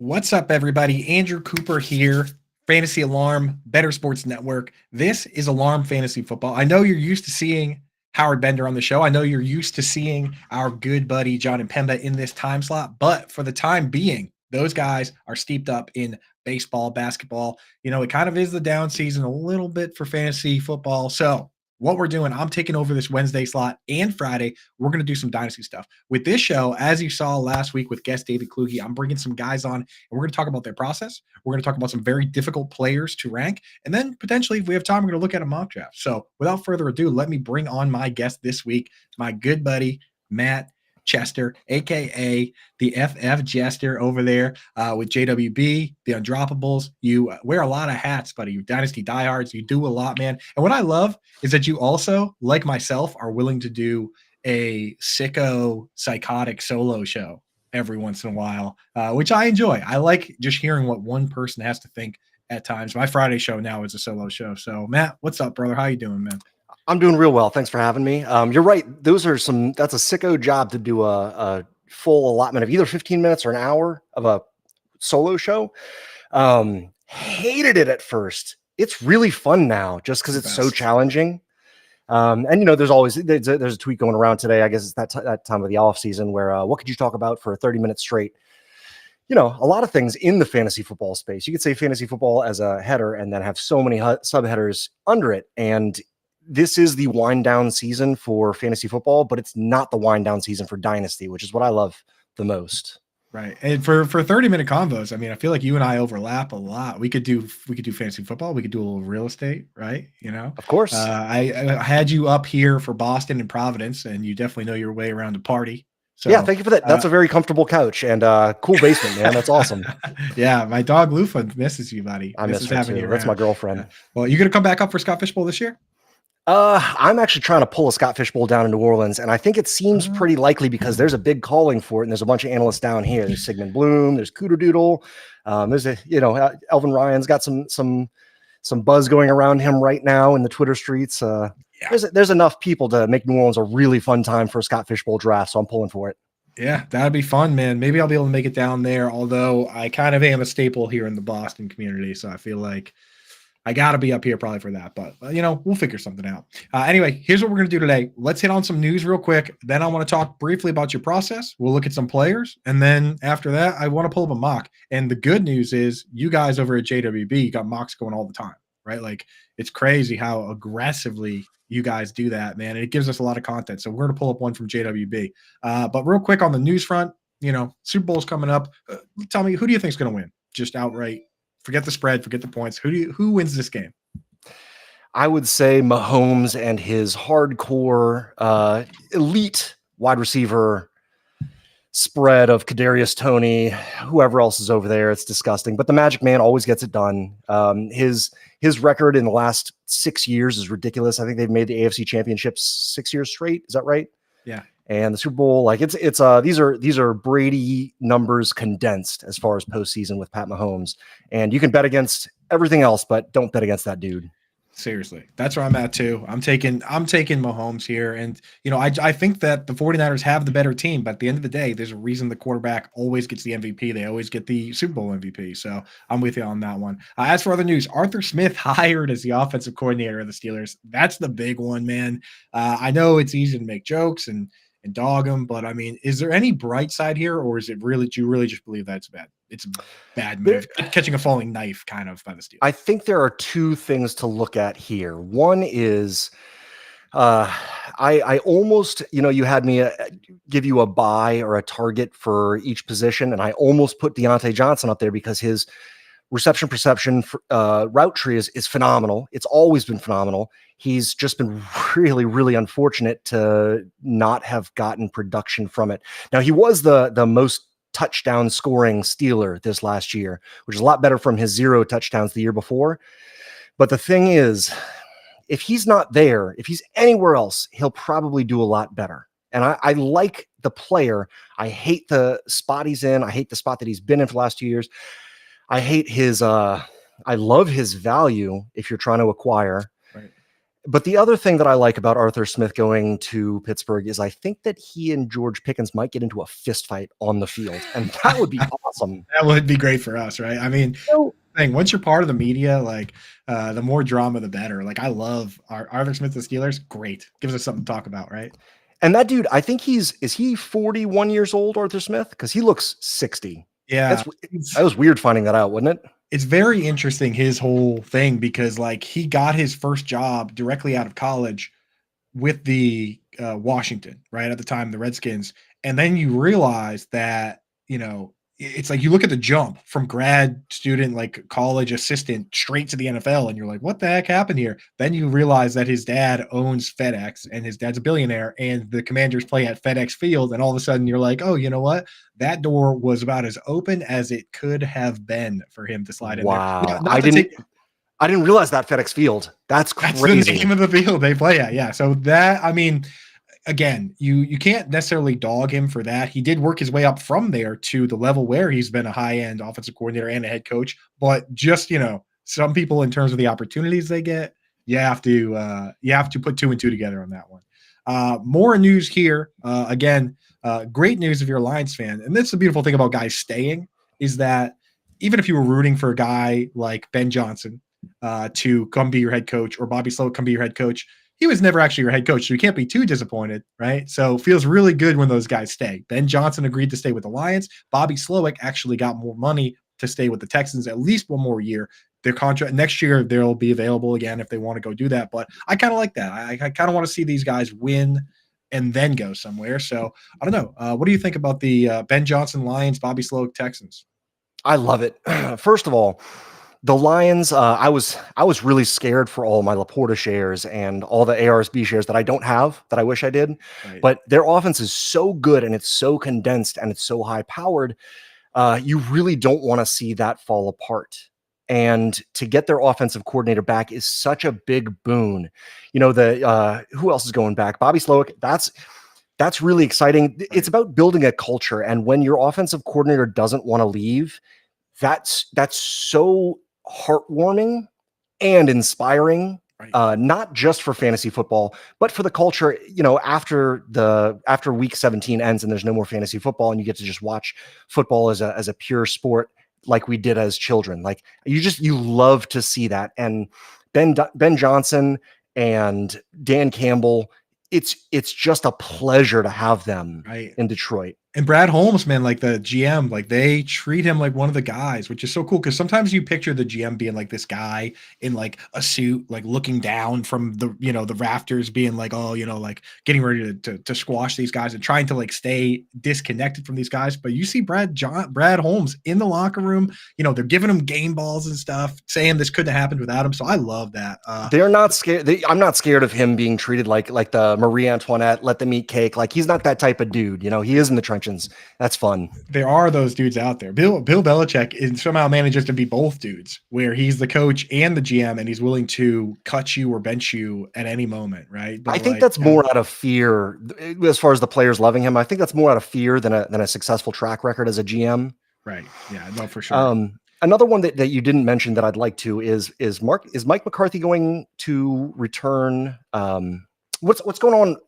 What's up, everybody? Andrew Cooper here, Fantasy Alarm, Better Sports Network. This is Alarm Fantasy Football. I know you're used to seeing Howard Bender on the show. I know you're used to seeing our good buddy John and Pemba in this time slot, but for the time being, those guys are steeped up in baseball, basketball. It kind of is the down season a little bit for fantasy football. So what we're doing, I'm taking over this Wednesday slot and Friday. We're going to do some dynasty stuff. With this show, as you saw last week with guest David Kluge, I'm bringing some guys on, and we're going to talk about their process. We're going to talk about some very difficult players to rank. And then potentially, if we have time, we're going to look at a mock draft. So without further ado, let me bring on my guest this week, my good buddy, Matt Chester, a.k.a. the FF Jester over there with JWB, the Undroppables. You wear a lot of hats, buddy. You Dynasty diehards. You do a lot, man. And what I love is that you also, like myself, are willing to do a sicko, psychotic solo show every once in a while, which I enjoy. I like just hearing what one person has to think at times. My Friday show now is a solo show. So, Matt, what's up, brother? How you doing, man? I'm doing real well. Thanks for having me. You're right. That's a sicko job to do a full allotment of either 15 minutes or an hour of a solo show. Hated it at first. It's really fun now just because it's so challenging. And there's a tweet going around today. I guess it's that time of the off season where what could you talk about for 30 minutes straight? A lot of things in the fantasy football space. You could say fantasy football as a header and then have so many subheaders under it. And this is the wind down season for fantasy football, but it's not the wind down season for dynasty, which is what I love the most. Right. And for 30-minute convos, I mean, I feel like you and I overlap a lot. We could do fantasy football. We could do a little real estate, right? Of course. I had you up here for Boston and Providence, and you definitely know your way around a party. So, yeah, thank you for that. That's a very comfortable couch and cool basement, man. That's awesome. Yeah, my dog Lufa misses you, buddy. I miss her too. That's my girlfriend. Yeah. Well, you going to come back up for Scott Fishbowl this year? I'm actually trying to pull a Scott Fishbowl down in New Orleans, and I think it seems pretty likely because there's a big calling for it, and there's a bunch of analysts down here. There's Sigmund Bloom, there's Cooter Doodle, there's Elvin Ryan's got some buzz going around him right now in the Twitter streets. There's enough people to make New Orleans a really fun time for a Scott Fishbowl draft, so I'm pulling for it. Yeah, that'd be fun, man. Maybe I'll be able to make it down there, although I kind of am a staple here in the Boston community, so I feel like I got to be up here probably for that, but we'll figure something out. Anyway, here's what we're going to do today. Let's hit on some news real quick. Then I want to talk briefly about your process. We'll look at some players. And then after that, I want to pull up a mock. And the good news is you guys over at JWB, you got mocks going all the time, right? Like it's crazy how aggressively you guys do that, man. And it gives us a lot of content. So we're going to pull up one from JWB. But real quick on the news front, Super Bowl's coming up. Tell me, who do you think is going to win? Just outright. Forget the spread, forget the points. Who wins this game? I would say Mahomes and his hardcore elite wide receiver spread of Kadarius Toney, whoever else is over there. It's disgusting, but the Magic Man always gets it done. His record in the last 6 years is ridiculous. I think they've made the AFC Championship 6 years straight. Is that right? Yeah. And the Super Bowl, these are Brady numbers condensed as far as postseason with Pat Mahomes. And you can bet against everything else, but don't bet against that dude. Seriously, that's where I'm at too. I'm taking Mahomes here. And, I think that the 49ers have the better team, but at the end of the day, there's a reason the quarterback always gets the MVP. They always get the Super Bowl MVP. So I'm with you on that one. As for other news, Arthur Smith hired as the offensive coordinator of the Steelers. That's the big one, man. I know it's easy to make jokes and dog him, but I mean, is there any bright side here, or is it really? Do you really just believe that it's bad? It's a bad move, catching a falling knife, kind of by the Steelers. I think there are two things to look at here. One is, I almost, you had me give you a buy or a target for each position, and I almost put Deontay Johnson up there because his reception perception route tree is phenomenal. It's always been phenomenal. He's just been really, really unfortunate to not have gotten production from it. Now, he was the most touchdown scoring Steeler this last year, which is a lot better from his 0 touchdowns the year before. But the thing is, if he's not there, if he's anywhere else, he'll probably do a lot better. And I like the player. I hate the spot he's in. I hate the spot that he's been in for the last 2 years. I hate his I love his value if you're trying to acquire. Right. But the other thing that I like about Arthur Smith going to Pittsburgh is I think that he and George Pickens might get into a fist fight on the field, and that would be awesome. That would be great for us, right? I mean, So, once you're part of the media, like the more drama, the better. Like I love Arthur Smith, the Steelers. Great, gives us something to talk about, right? and that dude, I think is he 41 years old, Arthur Smith? Because he looks 60. Yeah, That was weird finding that out, wasn't it? it's very interesting, his whole thing, because like he got his first job directly out of college with the Washington, right at the time, the Redskins, and then you realize that it's like you look at the jump from grad student, like college assistant, straight to the NFL, and you're like, what the heck happened here? Then you realize that his dad owns FedEx, and his dad's a billionaire, and the Commanders play at FedEx Field, and all of a sudden you're like, oh, you know what? That door was about as open as it could have been for him to slide in there. Wow, I didn't realize that FedEx Field. That's crazy. That's the name of the field they play at. Yeah. So that, I mean, again, you can't necessarily dog him for that. He did work his way up from there to the level where he's been a high-end offensive coordinator and a head coach. But just, some people, in terms of the opportunities they get, you have to put 2 and 2 together on that one. More news here. Again, great news if you're a Lions fan. And that's the beautiful thing about guys staying, is that even if you were rooting for a guy like Ben Johnson to come be your head coach, or Bobby Slowik come be your head coach, he was never actually your head coach, so you can't be too disappointed, right? So it feels really good when those guys stay. Ben Johnson agreed to stay with the Lions. Bobby Slowik actually got more money to stay with the Texans at least one more year. Their contract next year, they'll be available again if they want to go do that. But I kind of like that. I kind of want to see these guys win and then go somewhere. So I don't know. What do you think about the Ben Johnson Lions, Bobby Slowik Texans? I love it. First of all, the Lions, I was really scared for all my Laporta shares and all the ARSB shares that I don't have, that I wish I did. Right. But their offense is so good, and it's so condensed, and it's so high powered. You really don't want to see that fall apart. And to get their offensive coordinator back is such a big boon. Who else is going back? Bobby Slowik. That's really exciting. Right. It's about building a culture, and when your offensive coordinator doesn't want to leave, that's so heartwarming and inspiring, right. Not just for fantasy football, but for the culture. After week 17 ends and there's no more fantasy football, and you get to just watch football as a pure sport like we did as children. Like you love to see that. And Ben Johnson and Dan Campbell, it's just a pleasure to have them in Detroit. And Brad Holmes, man, like the GM, like they treat him like one of the guys, which is so cool, because sometimes you picture the GM being like this guy in like a suit, like looking down from the rafters, being like, oh, like getting ready to squash these guys and trying to like stay disconnected from these guys. But you see Brad Holmes in the locker room, they're giving him game balls and stuff, saying this couldn't have happened without him. So I love that. They're not scared. I'm not scared of him being treated like the Marie Antoinette, let them eat cake. Like he's not that type of dude. He is in the trenches. That's fun. There are those dudes out there. Bill Belichick somehow manages to be both dudes, where he's the coach and the GM, and he's willing to cut you or bench you at any moment, right? But I think that's more out of fear, as far as the players loving him. I think that's more out of fear than a successful track record as a GM. Right. Yeah. No, for sure. Another one that you didn't mention that I'd like to is Mike McCarthy going to return? What's going on?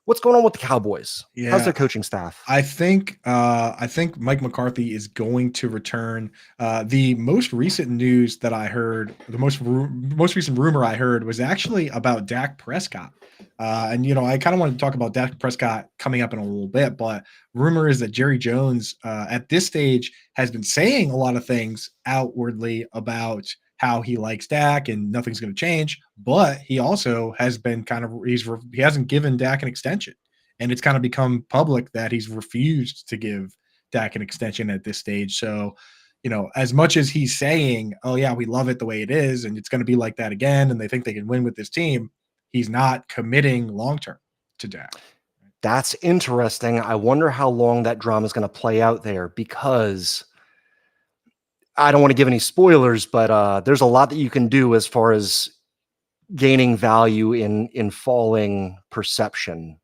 What's going on with the Cowboys? Yeah. How's their coaching staff? I think Mike McCarthy is going to return. The most recent news that I heard, the most recent rumor I heard, was actually about Dak Prescott. And I kind of wanted to talk about Dak Prescott coming up in a little bit, but rumor is that Jerry Jones at this stage has been saying a lot of things outwardly about how he likes Dak and nothing's going to change, but he also has been he hasn't given Dak an extension, and it's kind of become public that he's refused to give Dak an extension at this stage. So, as much as he's saying, oh yeah, we love it the way it is, and it's going to be like that again, and they think they can win with this team, he's not committing long-term to Dak. That's interesting. I wonder how long that drama is going to play out there, because I don't want to give any spoilers, but there's a lot that you can do as far as gaining value in falling perception.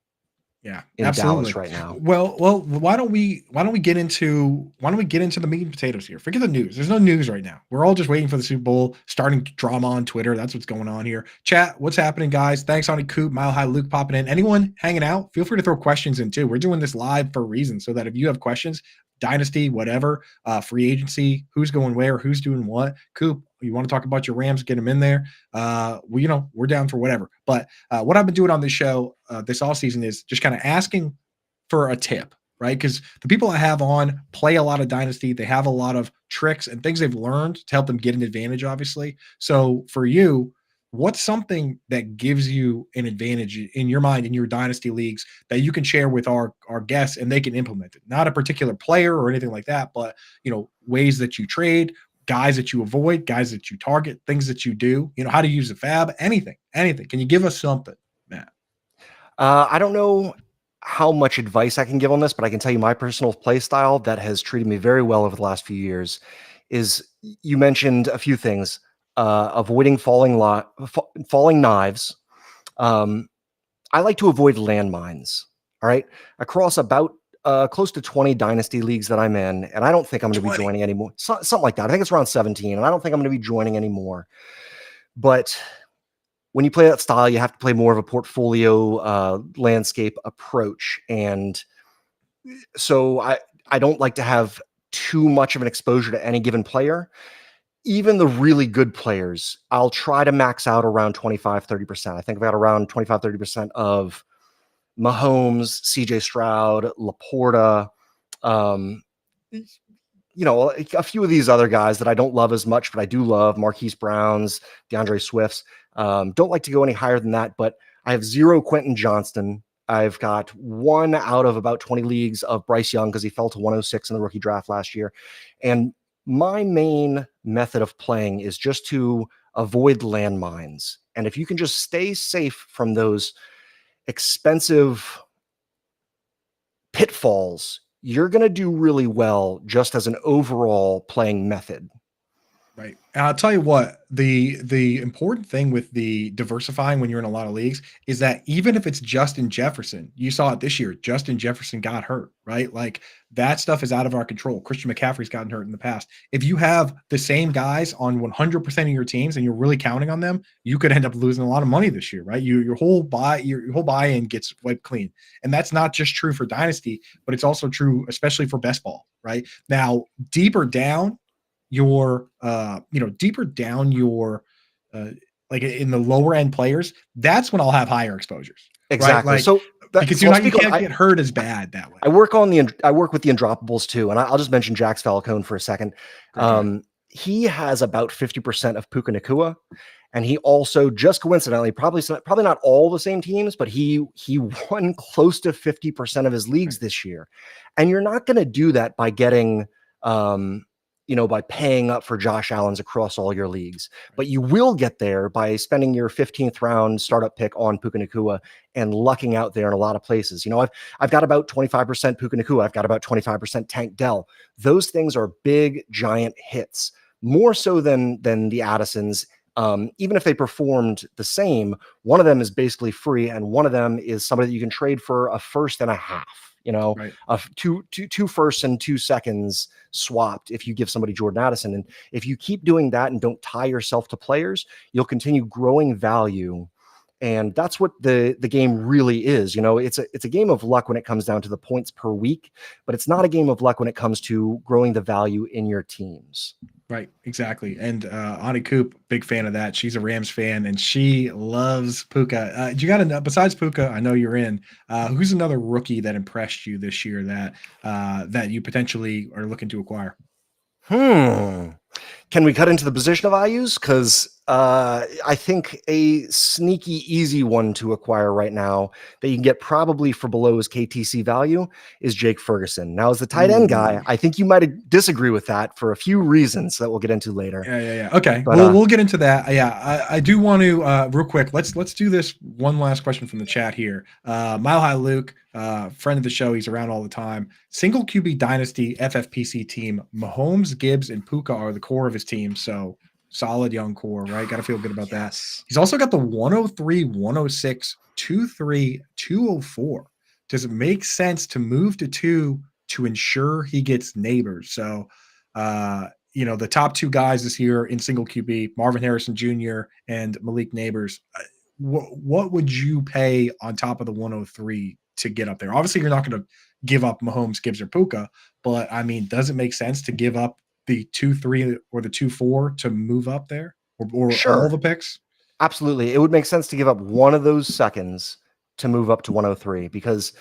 Yeah, in absolutely. Dallas right now. Well, why don't we get into the meat and potatoes here? Forget the news. There's no news right now. We're all just waiting for the Super Bowl, starting drama on Twitter. That's what's going on here. Chat, what's happening, guys? Thanks, Honey Coop, Mile High Luke popping in. Anyone hanging out? Feel free to throw questions in too. We're doing this live for a reason, so that if you have questions, dynasty, whatever, free agency, who's going where, who's doing what. Coop, you want to talk about your Rams? Get them in there. We're down for whatever. But what I've been doing on this show this all season is just kind of asking for a tip, right? Because the people I have on play a lot of Dynasty. They have a lot of tricks and things they've learned to help them get an advantage, obviously. So for you, what's something that gives you an advantage in your mind in your Dynasty leagues that you can share with our guests and they can implement it? Not a particular player or anything like that, but ways that you trade, guys that you avoid, guys that you target, things that you do, how to use the fab, anything. Can you give us something, Matt? I don't know how much advice I can give on this, but I can tell you my personal play style that has treated me very well over the last few years is you mentioned a few things, avoiding falling knives. I like to avoid landmines. All right. Across about close to 20 dynasty leagues that I'm in, and I don't think I'm going to be joining anymore. Something like that. I think it's around 17, and I don't think I'm going to be joining anymore. But when you play that style, you have to play more of a portfolio landscape approach. And so I don't like to have too much of an exposure to any given player. Even the really good players, I'll try to max out around 25, 30%. I think I've got around 25, 30% of Mahomes, CJ Stroud, Laporta, a few of these other guys that I don't love as much, but I do love Marquise Browns, DeAndre Swifts. Don't like to go any higher than that, but I have 0 Quentin Johnston. I've got 1 out of about 20 leagues of Bryce Young because he fell to 106 in the rookie draft last year. And my main method of playing is just to avoid landmines. And if you can just stay safe from those expensive pitfalls, you're going to do really well just as an overall playing method. Right. And I'll tell you what, the important thing with the diversifying when you're in a lot of leagues is that even if it's Justin Jefferson, you saw it this year, Justin Jefferson got hurt, right? Like that stuff is out of our control. Christian McCaffrey's gotten hurt in the past. If you have the same guys on 100% of your teams and you're really counting on them, you could end up losing a lot of money this year, right? Your whole buy-in gets wiped clean. And that's not just true for Dynasty, but it's also true, especially for best ball, right? Now, deeper down your like in the lower end players, that's when I'll have higher exposures. Exactly. Right? Like, so because you can't get hurt as bad that way. I work with the Undroppables too, and I'll just mention Jax Falcone for a second. He has about 50% of Puka Nacua, and he also just coincidentally, probably not all the same teams, but he won close to 50% of his leagues this year. And you're not going to do that by getting by paying up for Josh Allen's across all your leagues. But you will get there by spending your 15th round startup pick on Puka Nacua and lucking out there in a lot of places. I've got about 25% Puka Nacua. I've got about 25% Tank Dell. Those things are big, giant hits, more so than the Addisons. Even if they performed the same, one of them is basically free, and one of them is somebody that you can trade for a first and a half. Right. Two firsts and 2 seconds swapped if you give somebody Jordan Addison. And if you keep doing that and don't tie yourself to players, you'll continue growing value. And that's what the game really is. It's a game of luck when it comes down to the points per week, but it's not a game of luck when it comes to growing the value in your teams. Right, exactly. And Ani Coop, big fan of that. She's a Rams fan and she loves Puka. You got to, besides Puka, I know you're in. Who's another rookie that impressed you this year that you potentially are looking to acquire? Can we cut into the position of IUs? Because I think a sneaky, easy one to acquire right now that you can get probably for below his KTC value is Jake Ferguson. Now, as the tight end guy, I think you might disagree with that for a few reasons that we'll get into later. Yeah. Okay, but, we'll get into that. Yeah, I do want to real quick. Let's do this one last question from the chat here. Mile High Luke, friend of the show, he's around all the time. Single QB dynasty FFPC team. Mahomes, Gibbs, and Puka are the core of his team. So solid young core, right? Got to feel good about that. He's also got the 103, 106, 23, 204. does it make sense to move to 2 to ensure he gets neighbors? So, the top 2 guys this year in single QB, Marvin Harrison Jr. and Malik Neighbors. What would you pay on top of the 103 to get up there? Obviously, you're not going to give up Mahomes, Gibbs, or Puka, but I mean, does it make sense to give up the 2-3 or the 2-4 to move up there, or Sure. all the picks? Absolutely. It would make sense to give up one of those seconds to move up to 103 because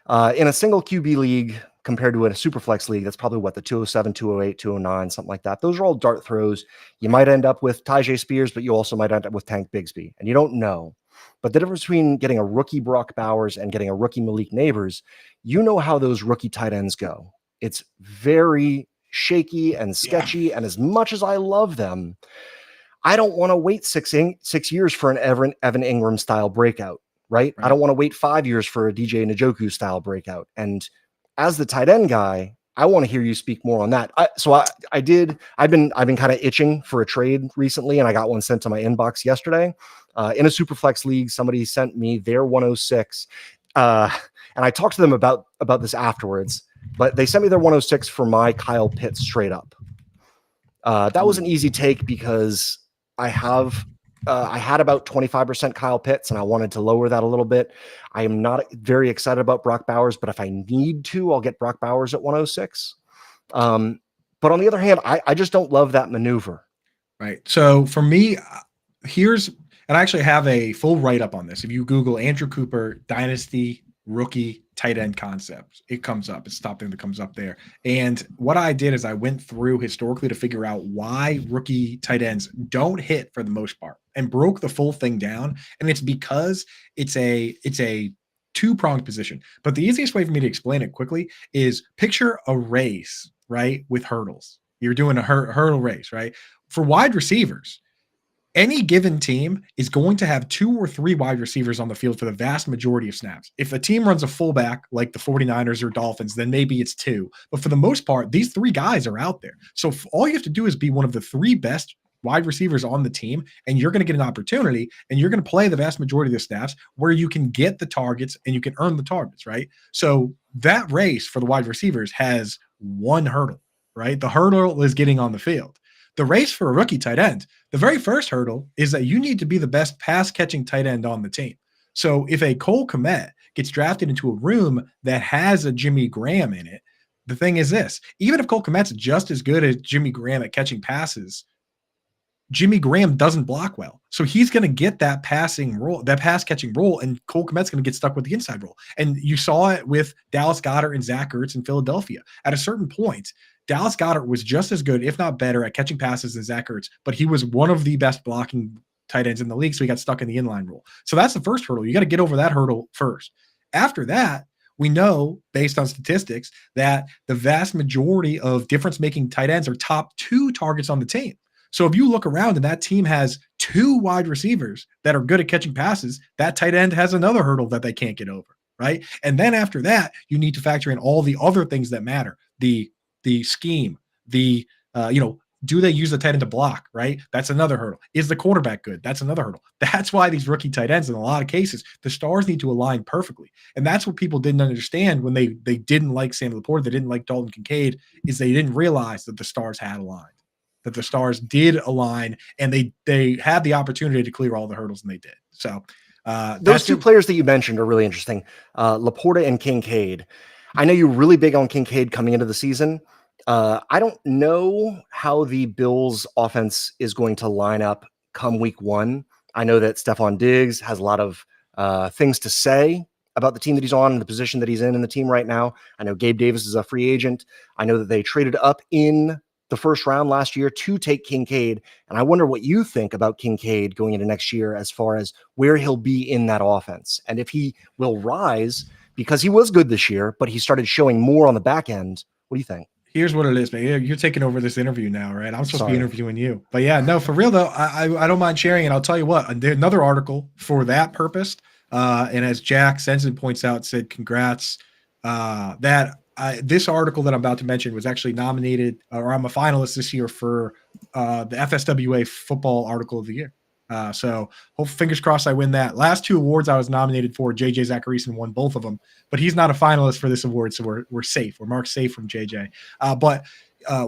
in a single QB league compared to a super flex league, that's probably what, the 207, 208, 209, something like that. Those are all dart throws. You might end up with Tyjae Spears, but you also might end up with Tank Bigsby, and you don't know. But the difference between getting a rookie Brock Bowers and getting a rookie Malik Neighbors, you know how those rookie tight ends go. It's very shaky and sketchy. Yeah. And as much as I love them, I don't want to wait 6 years for an Evan Ingram style breakout, right? I don't want to wait 5 years for a DJ Njoku style breakout. And as the tight end guy, I want to hear you speak more on that. I've been kind of itching for a trade recently, and I got one sent to my inbox yesterday. In a Superflex league, somebody sent me their 106. And I talked to them about this afterwards, but they sent me their 106 for my Kyle Pitts straight up. That was an easy take because I had about 25% Kyle Pitts, and I wanted to lower that a little bit. I am not very excited about Brock Bowers, but if I need to, I'll get Brock Bowers at 106. But on the other hand, I just don't love that maneuver. Right. So for me, and I actually have a full write-up on this. If you Google Andrew Cooper Dynasty Rookie Tight End Concepts, it comes up. It's the top thing that comes up there. And what I did is I went through historically to figure out why rookie tight ends don't hit for the most part, and broke the full thing down. And it's because it's a two-pronged position. But the easiest way for me to explain it quickly is picture a race, right, with hurdles. You're doing a hurdle race, right? For wide receivers, any given team is going to have 2 or 3 wide receivers on the field for the vast majority of snaps. If a team runs a fullback like the 49ers or Dolphins, then maybe it's 2. But for the most part, these 3 guys are out there. So all you have to do is be one of the 3 best wide receivers on the team, and you're going to get an opportunity, and you're going to play the vast majority of the snaps where you can get the targets and you can earn the targets, right? So that race for the wide receivers has one hurdle, right? The hurdle is getting on the field. The race for a rookie tight end, the very first hurdle is that you need to be the best pass-catching tight end on the team. So if a Cole Kmet gets drafted into a room that has a Jimmy Graham in it, the thing is this: even if Cole Kmet's just as good as Jimmy Graham at catching passes, Jimmy Graham doesn't block well. So he's going to get that passing role, that pass catching role, and Cole Kmet's going to get stuck with the inside role. And you saw it with Dallas Goedert and Zach Ertz in Philadelphia. At a certain point, Dallas Goedert was just as good, if not better, at catching passes than Zach Ertz, but he was one of the best blocking tight ends in the league, so he got stuck in the inline role. So that's the first hurdle. You got to get over that hurdle first. After that, we know, based on statistics, that the vast majority of difference-making tight ends are top 2 targets on the team. So if you look around and that team has 2 wide receivers that are good at catching passes, that tight end has another hurdle that they can't get over, right? And then after that, you need to factor in all the other things that matter. The scheme, do they use the tight end to block, right? That's another hurdle. Is the quarterback good? That's another hurdle. That's why these rookie tight ends, in a lot of cases, the stars need to align perfectly. And that's what people didn't understand when they didn't like Sam Laporta, they didn't like Dalton Kincaid, is they didn't realize that the stars had aligned, that the stars did align, and they had the opportunity to clear all the hurdles, and they did. So those 2 players that you mentioned are really interesting. Laporta and Kincaid. I know you're really big on Kincaid coming into the season. I don't know how the Bills offense is going to line up come week 1. I know that Stephon Diggs has a lot of things to say about the team that he's on and the position that he's in the team right now. I know Gabe Davis is a free agent. I know that they traded up in the first round last year to take Kincaid. And I wonder what you think about Kincaid going into next year as far as where he'll be in that offense. And if he will rise, because he was good this year, but he started showing more on the back end. What do you think? Here's what it is, man. You're taking over this interview now, right? I'm supposed to be interviewing you. But yeah, no, for real though, I don't mind sharing it. I'll tell you what, another article for that purpose. And as Jack Sensen points out, said, congrats. This article that I'm about to mention was actually nominated, or I'm a finalist this year for the FSWA Football Article of the Year. So hope fingers crossed I win that. Last 2 awards I was nominated for, JJ Zachariason won both of them, but he's not a finalist for this award, so we're safe. We're marked safe from JJ. But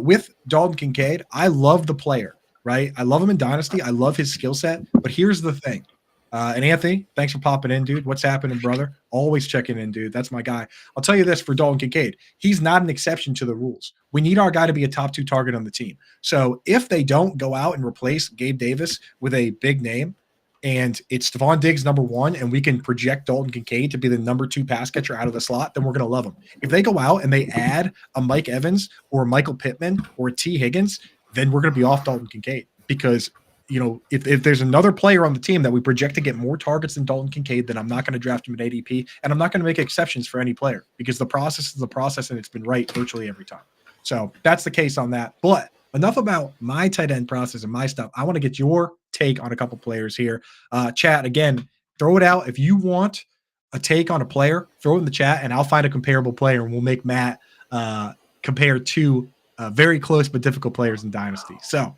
with Dalton Kincaid, I love the player, right? I love him in Dynasty. I love his skill set. But here's the thing. And Anthony, thanks for popping in, dude. What's happening, brother? Always checking in, dude. That's my guy. I'll tell you this for Dalton Kincaid. He's not an exception to the rules. We need our guy to be a top 2 target on the team. So if they don't go out and replace Gabe Davis with a big name, and it's Stephon Diggs number 1, and we can project Dalton Kincaid to be the number 2 pass catcher out of the slot, then we're going to love him. If they go out and they add a Mike Evans or a Michael Pittman or a T. Higgins, then we're going to be off Dalton Kincaid because – if there's another player on the team that we project to get more targets than Dalton Kincaid, then I'm not going to draft him at ADP, and I'm not going to make exceptions for any player because the process is the process, and it's been right virtually every time. So that's the case on that. But enough about my tight end process and my stuff. I want to get your take on a couple players here. Chat, again, throw it out. If you want a take on a player, throw it in the chat, and I'll find a comparable player, and we'll make Matt compare 2 very close but difficult players in Dynasty. So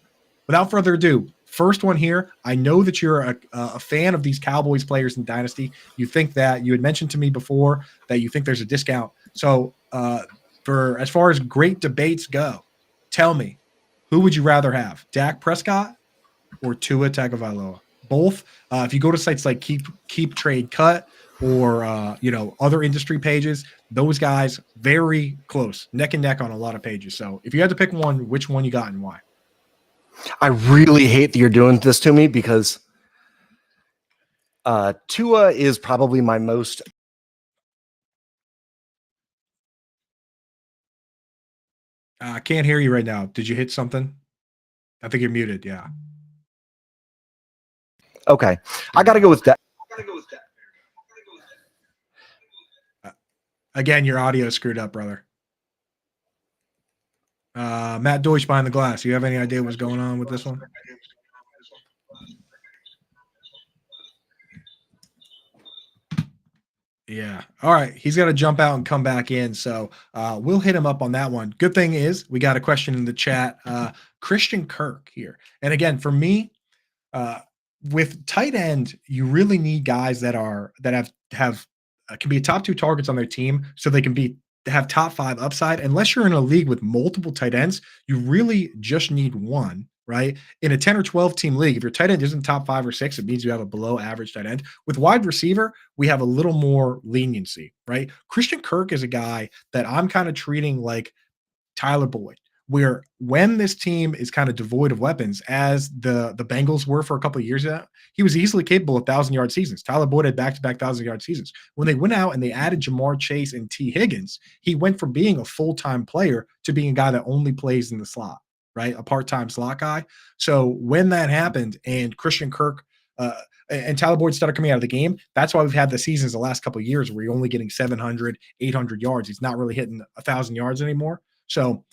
without further ado, first one here. I know that you're a fan of these Cowboys players in Dynasty. You think that you had mentioned to me before that you think there's a discount. So for as far as great debates go, tell me, who would you rather have, Dak Prescott or Tua Tagovailoa? Both. If you go to sites like Keep Trade Cut or other industry pages, those guys very close, neck and neck on a lot of pages. So if you had to pick one, which one you got and why? I really hate that you're doing this to me because Tua is probably my most. I can't hear you right now. Did you hit something? I think you're muted. Yeah. Okay. I got to go with that. Again, your audio is screwed up, brother. Matt Deutsch behind the glass. You have any idea what's going on with this one? Yeah. All right. He's got to jump out and come back in. So we'll hit him up on that one. Good thing is we got a question in the chat. Christian Kirk here. And again, for me, with tight end, you really need guys that have can be top 2 targets on their team so they can have top 5 upside. Unless you're in a league with multiple tight ends, you really just need one, right? In a 10 or 12 team league, if your tight end isn't top 5 or 6, it means you have a below average tight end. With wide receiver, we have a little more leniency, right? Christian Kirk is a guy that I'm kind of treating like Tyler Boyd, where when this team is kind of devoid of weapons, as the Bengals were for a couple of years now, he was easily capable of 1,000-yard seasons. Tyler Boyd had back-to-back 1,000-yard seasons. When they went out and they added Jamar Chase and T. Higgins, he went from being a full-time player to being a guy that only plays in the slot, right? A part-time slot guy. So when that happened and Christian Kirk and Tyler Boyd started coming out of the game, that's why we've had the seasons the last couple of years where you're only getting 700, 800 yards. He's not really hitting 1,000 yards anymore. So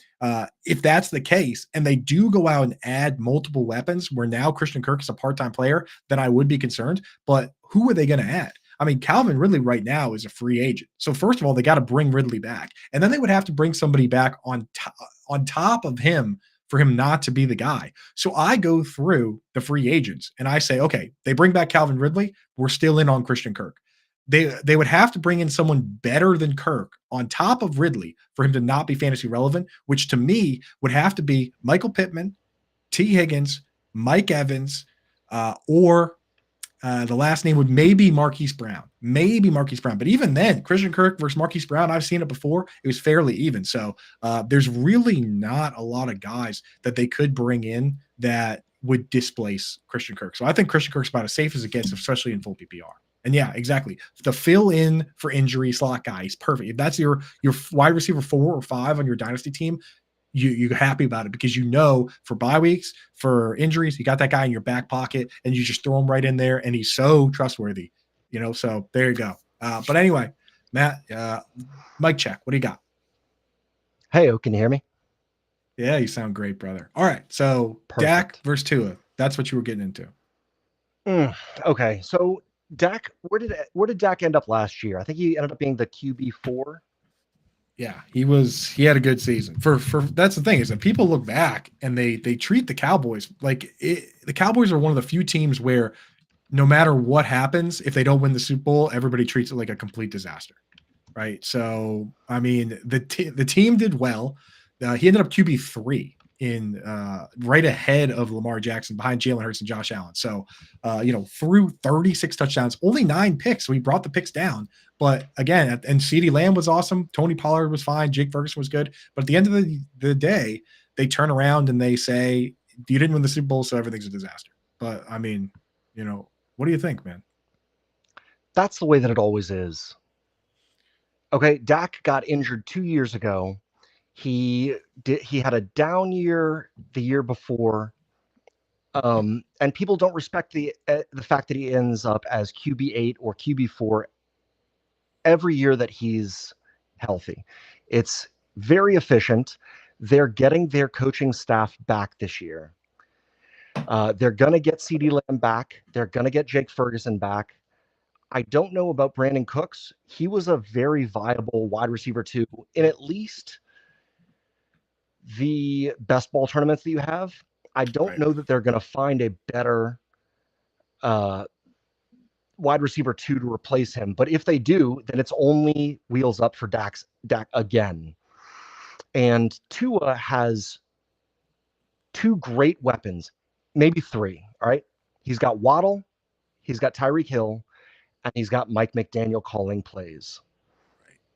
if that's the case, and they do go out and add multiple weapons where now Christian Kirk is a part-time player, then I would be concerned. But who are they going to add? I mean, Calvin Ridley right now is a free agent. So first of all, they got to bring Ridley back. And then they would have to bring somebody back on top of him for him not to be the guy. So I go through the free agents and I say, okay, they bring back Calvin Ridley. We're still in on Christian Kirk. They would have to bring in someone better than Kirk on top of Ridley for him to not be fantasy relevant, which to me would have to be Michael Pittman, T. Higgins, Mike Evans, or the last name would maybe Marquise Brown. But even then, Christian Kirk versus Marquise Brown, I've seen it before. It was fairly even. So there's really not a lot of guys that they could bring in that would displace Christian Kirk. So I think Christian Kirk's about as safe as it gets, especially in full PPR. And yeah, exactly. The fill in for injury slot guy is perfect. If that's your wide receiver 4 or 5 on your dynasty team, you're happy about it because for bye weeks, for injuries, you got that guy in your back pocket and you just throw him right in there and he's so trustworthy, so there you go. But anyway, Matt, mic check. What do you got? Hey, can you hear me? Yeah, you sound great, brother. All right. So perfect. Dak versus Tua. That's what you were getting into. Okay. So Dak, where did Dak end up last year? I think he ended up being the QB4. Yeah, he had a good season. For that's the thing is that people look back and they treat the Cowboys like the Cowboys are one of the few teams where no matter what happens, if they don't win the Super Bowl, everybody treats it like a complete disaster, right? So, I mean, the team did well. He ended up QB3 in right ahead of Lamar Jackson, behind Jalen Hurts and Josh Allen. So, threw 36 touchdowns, only 9 picks. So he brought the picks down. But again, and CeeDee Lamb was awesome. Tony Pollard was fine. Jake Ferguson was good. But at the end of the day, they turn around and they say, you didn't win the Super Bowl, so everything's a disaster. But I mean, what do you think, man? That's the way that it always is. Okay, Dak got injured 2 years ago. He had a down year the year before. And people don't respect the fact that he ends up as QB8 or QB4 every year that he's healthy. It's very efficient. They're getting their coaching staff back this year. They're going to get CeeDee Lamb back. They're going to get Jake Ferguson back. I don't know about Brandon Cooks. He was a very viable wide receiver too, in at least the best ball tournaments that you have. I don't know that they're going to find a better wide receiver 2 to replace him. But if they do, then it's only wheels up for Dak again. And Tua has 2 great weapons, maybe 3. All right. He's got Waddle, he's got Tyreek Hill, and he's got Mike McDaniel calling plays.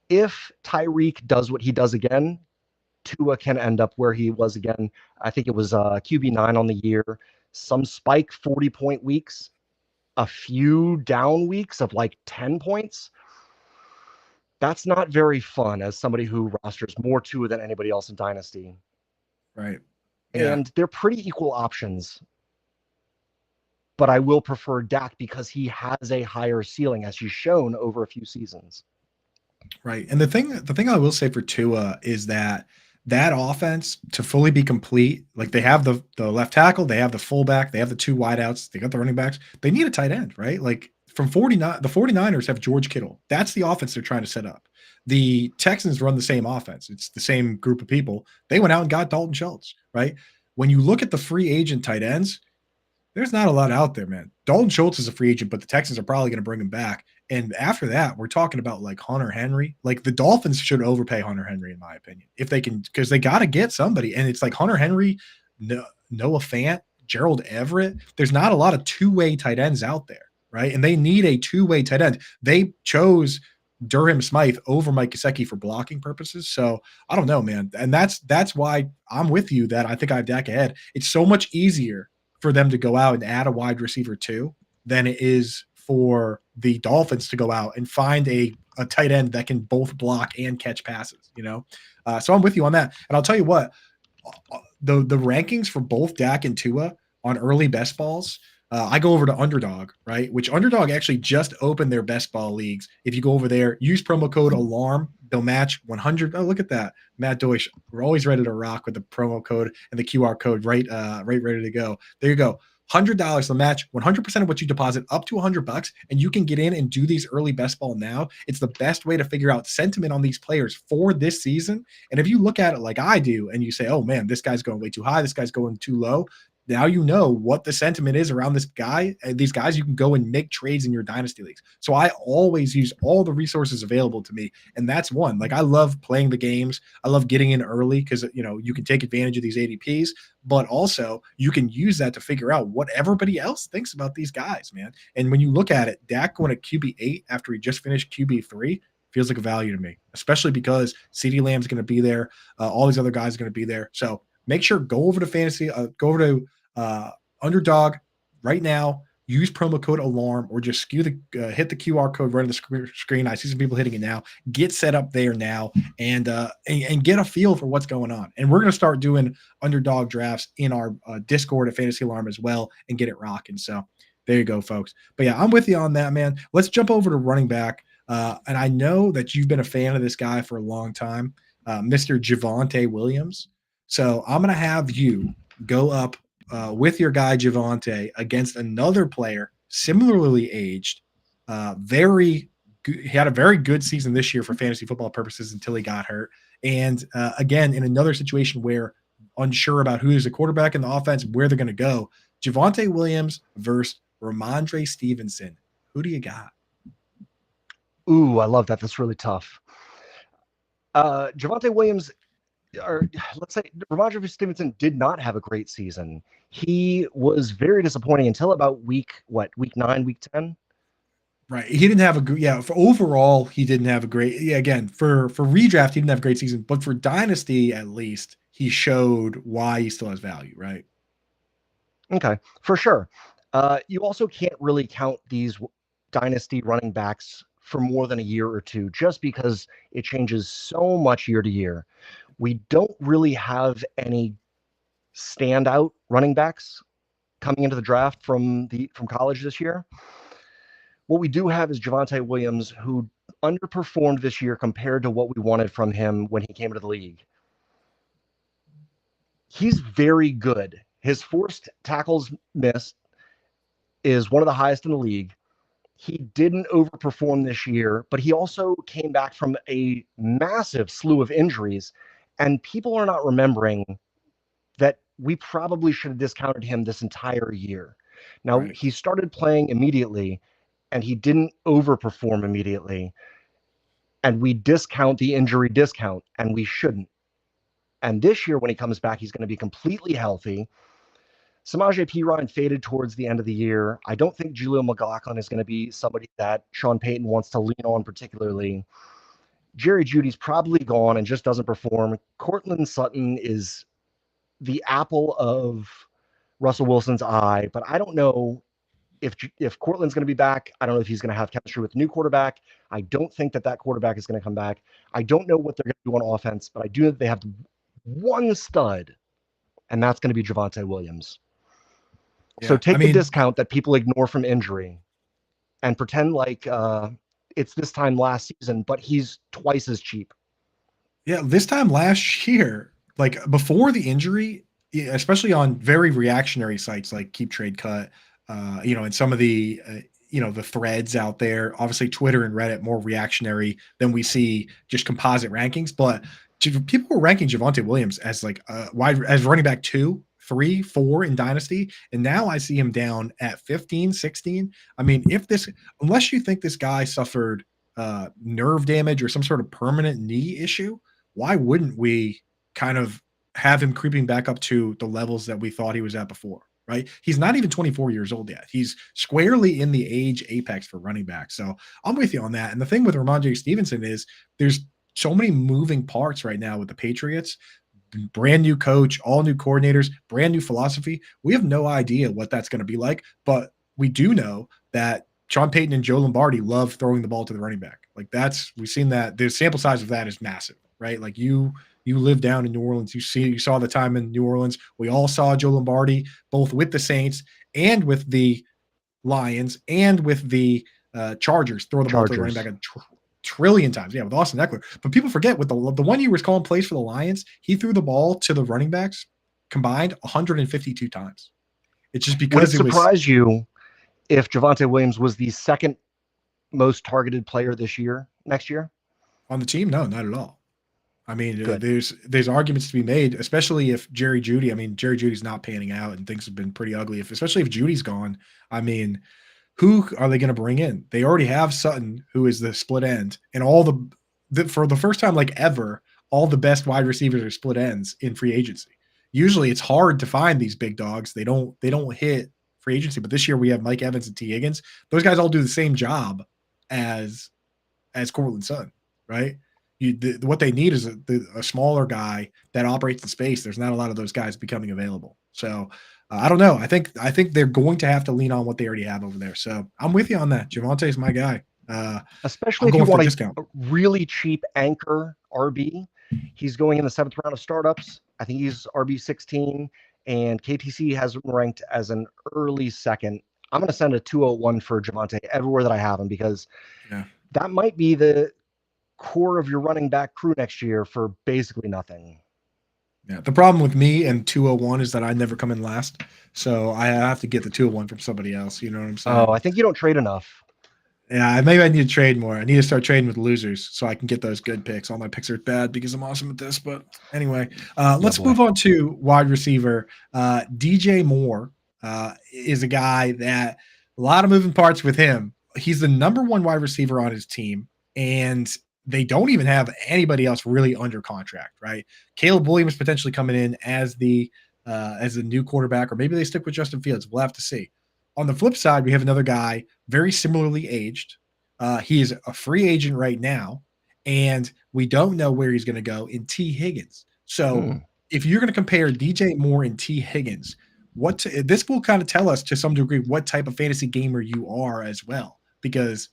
If Tyreek does what he does again, Tua can end up where he was again. I think it was QB9 on the year, some spike 40-point weeks, a few down weeks of like 10 points. That's not very fun as somebody who rosters more Tua than anybody else in Dynasty. Right. Yeah. And they're pretty equal options. But I will prefer Dak because he has a higher ceiling, as he's shown over a few seasons. Right. And the thing I will say for Tua is that offense to fully be complete, like they have the left tackle, they have the fullback, they have the 2 wideouts, they got the running backs. They need a tight end, right? Like from 49, the 49ers have George Kittle. That's the offense they're trying to set up. The Texans run the same offense. It's the same group of people. They went out and got Dalton Schultz, right? When you look at the free agent tight ends, there's not a lot out there, man. Dalton Schultz is a free agent, but the Texans are probably going to bring him back. And after that, we're talking about like Hunter Henry. Like the Dolphins should overpay Hunter Henry, in my opinion, if they can, because they got to get somebody. And it's like Hunter Henry, Noah Fant, Gerald Everett. There's not a lot of 2-way tight ends out there, right? And they need a 2-way tight end. They chose Durham Smythe over Mike Gesicki for blocking purposes. So I don't know, man. And that's why I'm with you that I think I have Dak ahead. It's so much easier for them to go out and add a wide receiver 2 than it is for the Dolphins to go out and find a tight end that can both block and catch passes, So I'm with you on that. And I'll tell you what, the rankings for both Dak and Tua on early best balls, I go over to Underdog, right? Which Underdog actually just opened their best ball leagues. If you go over there, use promo code ALARM, they'll match 100. Oh, look at that. Matt Deutsch. We're always ready to rock with the promo code and the QR code right ready to go. There you go. $100 they'll match 100% of what you deposit up to $100, and you can get in and do these early best ball now. It's the best way to figure out sentiment on these players for this season. And if you look at it like I do and you say, oh man, this guy's going way too high, this guy's going too low, now you know what the sentiment is around this guy. And these guys, you can go and make trades in your dynasty leagues. So I always use all the resources available to me. And that's one. Like I love playing the games. I love getting in early because, you can take advantage of these ADPs, but also you can use that to figure out what everybody else thinks about these guys, man. And when you look at it, Dak going to QB8 after he just finished QB3 feels like a value to me, especially because CeeDee Lamb's going to be there. All these other guys are going to be there. So make sure go over to fantasy, go over to Underdog right now. Use promo code ALARM or just hit the QR code right on the screen. I see some people hitting it now. Get set up there now and get a feel for what's going on. And we're going to start doing Underdog drafts in our Discord at Fantasy Alarm as well and get it rocking. So there you go, folks. But yeah, I'm with you on that, man. Let's jump over to running back. And I know that you've been a fan of this guy for a long time, Mr. Javonte Williams. So I'm going to have you go up with your guy Javonte against another player similarly aged, very he had a very good season this year for fantasy football purposes until he got hurt. And again, in another situation where unsure about who is the quarterback in the offense, where they're going to go, Javonte Williams versus Rhamondre Stevenson. Who do you got? Ooh, I love that. That's really tough. Javonte Williams, or let's say Rhamondre Stevenson, did not have a great season. He was very disappointing until about week 9, week 10. Right. He didn't have a good, for overall, he didn't have a great, again, for redraft, he didn't have a great season, but for dynasty, at least, he showed why he still has value, right? Okay, for sure. You also can't really count these dynasty running backs for more than a year or two, just because it changes so much year to year. We don't really have any standout running backs coming into the draft from college this year. What we do have is Javonte Williams, who underperformed this year compared to what we wanted from him when he came into the league. He's very good. His forced tackles missed is one of the highest in the league. He didn't overperform this year, but he also came back from a massive slew of injuries, and people are not remembering that we probably should have discounted him this entire year. Now, Right. He started playing immediately, and he didn't overperform immediately, and we discount the injury discount, and we shouldn't. And this year, when he comes back, he's going to be completely healthy. Samaje Perine faded towards the end of the year. I don't think Julio McLaughlin is going to be somebody that Sean Payton wants to lean on particularly. Jerry Jeudy's probably gone and just doesn't perform. Courtland Sutton is the apple of Russell Wilson's eye, but I don't know if Courtland's going to be back. I don't know if he's going to have chemistry with the new quarterback. I don't think that quarterback is going to come back. I don't know what they're going to do on offense, but I do know that they have one stud, and that's going to be Javonte Williams. Yeah, so take the discount that people ignore from injury and pretend like it's this time last season, but he's twice as cheap. Yeah, this time last year, like before the injury, especially on very reactionary sites like Keep Trade Cut, and some of the the threads out there, obviously Twitter and Reddit more reactionary than we see just composite rankings, but people were ranking Javonte Williams as like as running back 2, 3, 4 in dynasty, and now I see him down at 15, 16. I mean, unless you think this guy suffered nerve damage or some sort of permanent knee issue, why wouldn't we kind of have him creeping back up to the levels that we thought he was at before? Right? He's not even 24 years old yet. He's squarely in the age apex for running back. So I'm with you on that. And the thing with Rhamondre Stevenson is there's so many moving parts right now with the Patriots. Brand new coach, all new coordinators, brand new philosophy. We have no idea what that's going to be like, but we do know that Sean Payton and Joe Lombardi love throwing the ball to the running back. Like we've seen that the sample size of that is massive, right? Like you live down in New Orleans. You saw the time in New Orleans. We all saw Joe Lombardi, both with the Saints and with the Lions and with the Chargers, throw the ball to the running back a trillion times. Yeah, with Austin Eckler. But people forget with the 1 year he was calling plays for the Lions, he threw the ball to the running backs combined 152 times. It's just because Would it surprise you if Javonte Williams was the second most targeted player next year? On the team? No, not at all. I mean, there's arguments to be made, especially if Jerry Jeudy's not panning out and things have been pretty ugly. Especially if Jeudy's gone, I mean, who are they going to bring in? They already have Sutton, who is the split end, and for the first time like ever, all the best wide receivers are split ends in free agency. Usually, it's hard to find these big dogs. They don't hit free agency, but this year we have Mike Evans and T. Higgins. Those guys all do the same job as Courtland Sutton, right? What they need is a smaller guy that operates in space. There's not a lot of those guys becoming available. So I don't know. I think they're going to have to lean on what they already have over there. So I'm with you on that. Javonte is my guy. Especially if you want a really cheap anchor RB. He's going in the 7th round of startups. I think he's RB 16, and KTC has him ranked as an early second. I'm going to send a 201 for Javonte everywhere that I have him, because that might be the core of your running back crew next year for basically nothing. Yeah, the problem with me and 201 is that I never come in last, so I have to get the 201 from somebody else. You know what I'm saying? Oh, I think you don't trade enough. Yeah, maybe I need to trade more. I need to start trading with losers so I can get those good picks. All my picks are bad because I'm awesome at this. But anyway, let's boy. move on to wide receiver. DJ Moore is a guy that a lot of moving parts with him. He's the number one wide receiver on his team, and they don't even have anybody else really under contract, right? Caleb Williams potentially coming in as the new quarterback, or maybe they stick with Justin Fields. We'll have to see. On the flip side, we have another guy very similarly aged. He is a free agent right now, and we don't know where he's going to go in T. Higgins. So if you're going to compare DJ Moore and T. Higgins, this will kind of tell us to some degree what type of fantasy gamer you are as well, because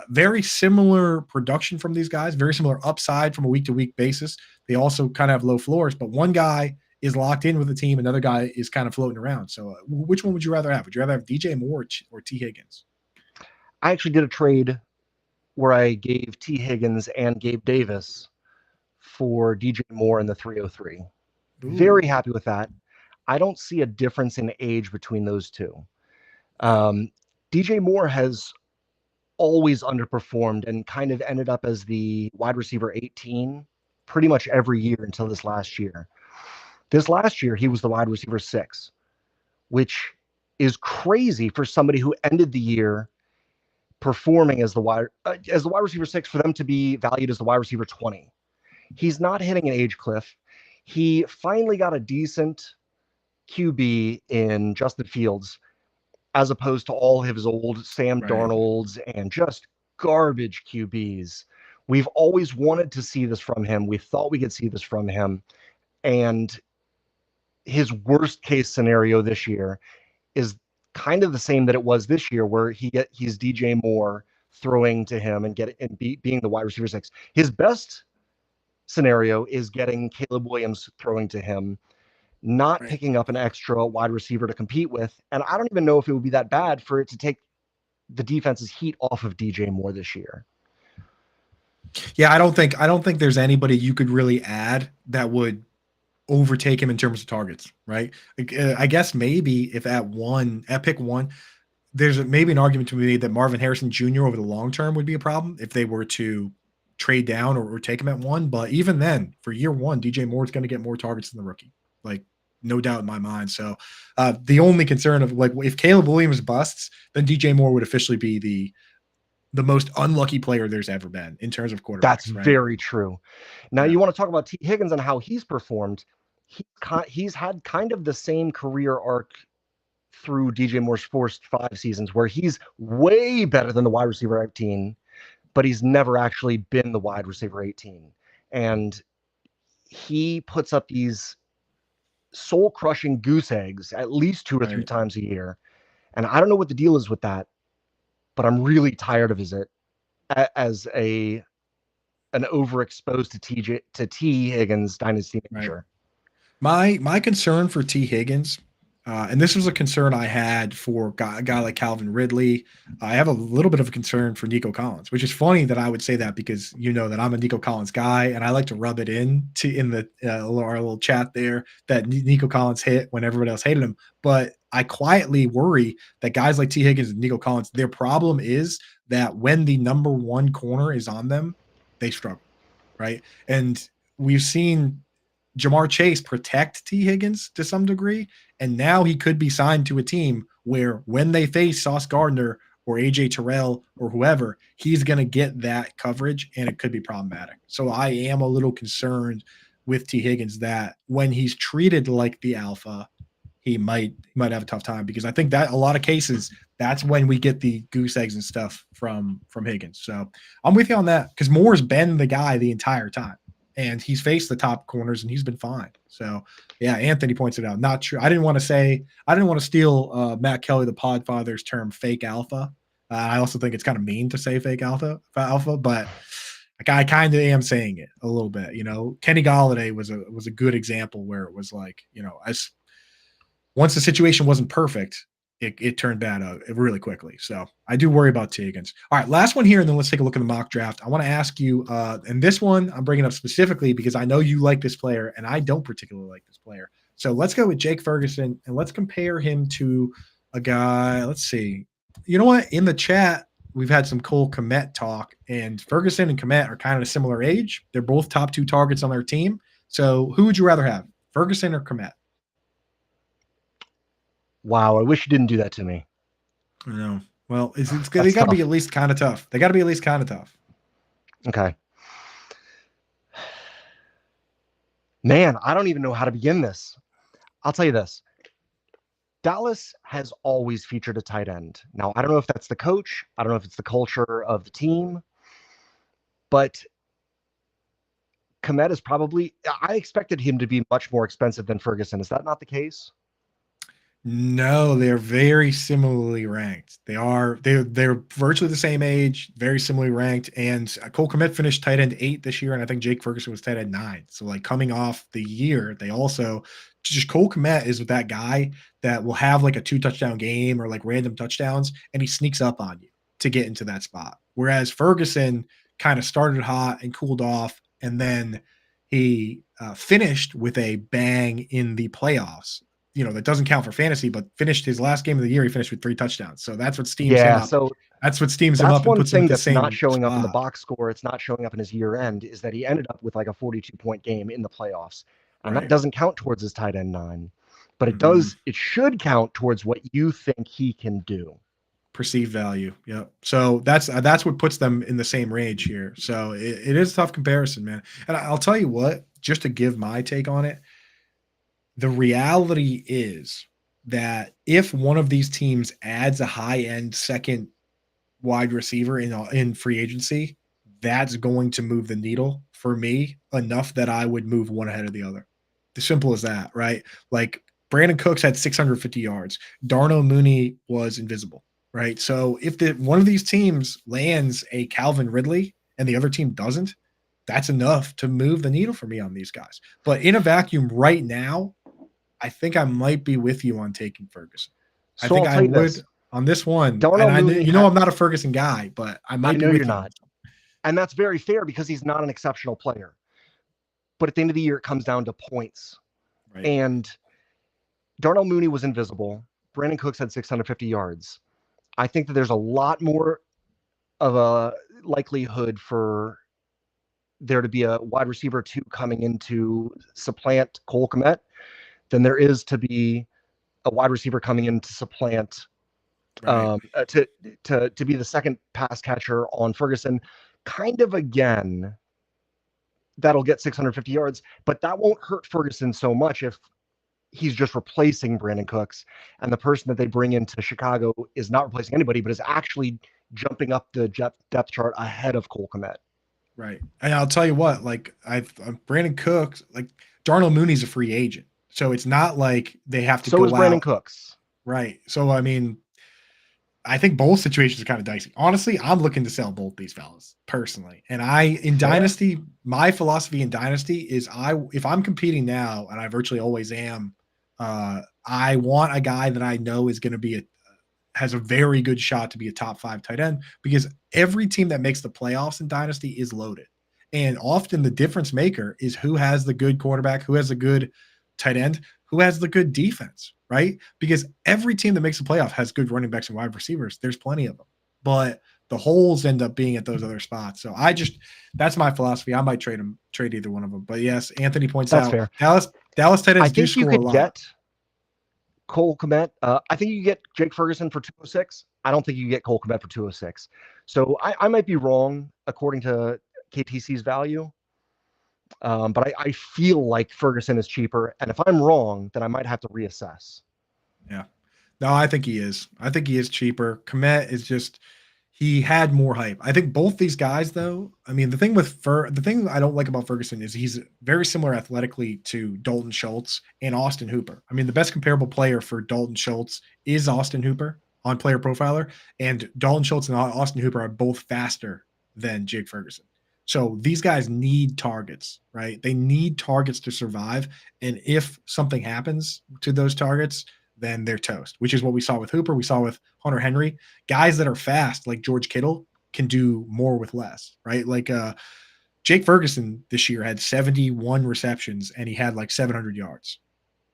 very similar production from these guys, very similar upside from a week-to-week basis. They also kind of have low floors, but one guy is locked in with the team. Another guy is kind of floating around. So which one would you rather have? Would you rather have DJ Moore or T. Higgins? I actually did a trade where I gave T. Higgins and Gabe Davis for DJ Moore in the 303. Ooh. Very happy with that. I don't see a difference in age between those two. DJ Moore has always underperformed and kind of ended up as the wide receiver 18 pretty much every year until this last year. This last year, he was the wide receiver 6, which is crazy for somebody who ended the year performing as the wide receiver 6 for them to be valued as the wide receiver 20. He's not hitting an age cliff. He finally got a decent QB in Justin Fields, as opposed to all of his old Sam Darnolds and just garbage QBs. We've always wanted to see this from him. We thought we could see this from him. And his worst case scenario this year is kind of the same that it was this year, where he's DJ Moore throwing to him and being the wide receiver 6. His best scenario is getting Caleb Williams throwing to him, not picking up an extra wide receiver to compete with. And I don't even know if it would be that bad for it to take the defense's heat off of DJ Moore this year. Yeah, I don't think there's anybody you could really add that would overtake him in terms of targets, right? I guess maybe if at pick 1, there's maybe an argument to be made that Marvin Harrison Jr. over the long term would be a problem if they were to trade down or take him at 1. But even then, for year 1, DJ Moore is going to get more targets than the rookie, like no doubt in my mind. So the only concern of like if Caleb Williams busts, then DJ Moore would officially be the most unlucky player there's ever been in terms of quarterbacks. That's very true. Now you want to talk about T. Higgins and how he's performed. He's had kind of the same career arc through DJ Moore's first 5 seasons, where he's way better than the wide receiver 18, but he's never actually been the wide receiver 18. And he puts up these soul-crushing goose eggs at least 2 or 3 times a year. And I don't know what the deal is with that, but I'm really tired of it as an overexposed to T. Higgins dynasty manager. My concern for T. Higgins, and this was a concern I had for a guy like Calvin Ridley. I have a little bit of a concern for Nico Collins, which is funny that I would say that because you know that I'm a Nico Collins guy, and I like to rub it in our little chat there that Nico Collins hit when everyone else hated him. But I quietly worry that guys like T. Higgins and Nico Collins, their problem is that when the number 1 corner is on them, they struggle, right? And we've seen Jamar Chase protect T. Higgins to some degree, and now he could be signed to a team where when they face Sauce Gardner or AJ Terrell or whoever, he's going to get that coverage, and it could be problematic. So I am a little concerned with T. Higgins that when he's treated like the alpha, he might have a tough time, because I think that a lot of cases that's when we get the goose eggs and stuff from Higgins. So I'm with you on that, because Moore's been the guy the entire time. And he's faced the top corners and he's been fine. So, yeah, Anthony points it out. Not true. I didn't want to steal Matt Kelly, the Podfather's term, fake alpha. I also think it's kind of mean to say fake alpha, but I kind of am saying it a little bit. You know, Kenny Golladay was a good example where it was like, you know, once the situation wasn't perfect, it turned bad really quickly. So I do worry about T. Higgins. All right, last one here, and then let's take a look at the mock draft. I want to ask you, and this one I'm bringing up specifically because I know you like this player, and I don't particularly like this player. So let's go with Jake Ferguson, and let's compare him to a guy. Let's see. You know what? In the chat, we've had some Cole Kmet talk, and Ferguson and Kmet are kind of a similar age. They're both top 2 targets on their team. So who would you rather have, Ferguson or Kmet? Wow, I wish you didn't do that to me. I know. Well, they That's got to be tough. at least kind of tough. They got to be at least kind of tough. Okay. Man, I don't even know how to begin this. I'll tell you this. Dallas has always featured a tight end. Now, I don't know if that's the coach. I don't know if it's the culture of the team. But Kmet is probably, I expected him to be much more expensive than Ferguson. Is that not the case? No, they're very similarly ranked. They're virtually the same age, very similarly ranked. And Cole Kmet finished tight end 8 this year, and I think Jake Ferguson was tight end 9. So like coming off the year, they also just Cole Kmet is that guy that will have like a 2 touchdown game or like random touchdowns, and he sneaks up on you to get into that spot. Whereas Ferguson kind of started hot and cooled off, and then he finished with a bang in the playoffs. That doesn't count for fantasy, but finished his last game of the year. He finished with 3 touchdowns. So that's what steams him up. So that's what steams him that's up and one puts him thing at the that's same not showing up in the spot. box score. It's not showing up in his year end, is that he ended up with like a 42-point game in the playoffs. And that doesn't count towards his tight end 9, but it does. It should count towards what you think he can do. Perceived value. Yep. So that's what puts them in the same range here. So it is a tough comparison, man. And I'll tell you what, just to give my take on it, the reality is that if one of these teams adds a high-end second wide receiver in free agency, that's going to move the needle for me enough that I would move one ahead of the other. As simple as that, right? Like Brandon Cooks had 650 yards. Darnell Mooney was invisible, right? So if one of these teams lands a Calvin Ridley and the other team doesn't, that's enough to move the needle for me on these guys. But in a vacuum right now, I think I might be with you on taking Ferguson. So I think I would on this one. Darnell Mooney I'm not a Ferguson guy, but I might be with you're not. And that's very fair because he's not an exceptional player. But at the end of the year, it comes down to points. Right. And Darnell Mooney was invisible. Brandon Cooks had 650 yards. I think that there's a lot more of a likelihood for there to be a wide receiver 2 coming in to supplant Cole Kmet than there is to be a wide receiver coming in to supplant to be the second pass catcher on Ferguson. Kind of again, that'll get 650 yards, but that won't hurt Ferguson so much if he's just replacing Brandon Cooks, and the person that they bring into Chicago is not replacing anybody, but is actually jumping up the depth chart ahead of Cole Kmet. Right. And I'll tell you what, like Brandon Cooks, like Darnell Mooney's a free agent. So it's not like they have to go out. So is Brandon Cooks. Right. So, I mean, I think both situations are kind of dicey. Honestly, I'm looking to sell both these fellas personally. And Dynasty, my philosophy in Dynasty is if I'm competing now, and I virtually always am, I want a guy that I know is going to be has a very good shot to be a top 5 tight end, because every team that makes the playoffs in Dynasty is loaded. And often the difference maker is who has the good quarterback, who has the good tight end, who has the good defense, right? Because every team that makes the playoff has good running backs and wide receivers. There's plenty of them, but the holes end up being at those other spots. So that's my philosophy. I might trade either one of them. But yes, Anthony points that's out fair. Dallas tight ends do score a lot. Get Cole Kmet. I think you get Jake Ferguson for 206. I don't think you get Cole Kmet for 206. So I might be wrong according to KTC's value. But I feel like Ferguson is cheaper. And if I'm wrong, then I might have to reassess. Yeah. No, I think he is. I think he is cheaper. Kmet is just, he had more hype. I think both these guys, though, I mean, the thing I don't like about Ferguson is he's very similar athletically to Dalton Schultz and Austin Hooper. I mean, the best comparable player for Dalton Schultz is Austin Hooper on Player Profiler, and Dalton Schultz and Austin Hooper are both faster than Jake Ferguson. So these guys need targets, right? They need targets to survive. And if something happens to those targets, then they're toast, which is what we saw with Hooper. We saw with Hunter Henry. Guys that are fast, like George Kittle, can do more with less, right? Like Jake Ferguson this year had 71 receptions and he had like 700 yards.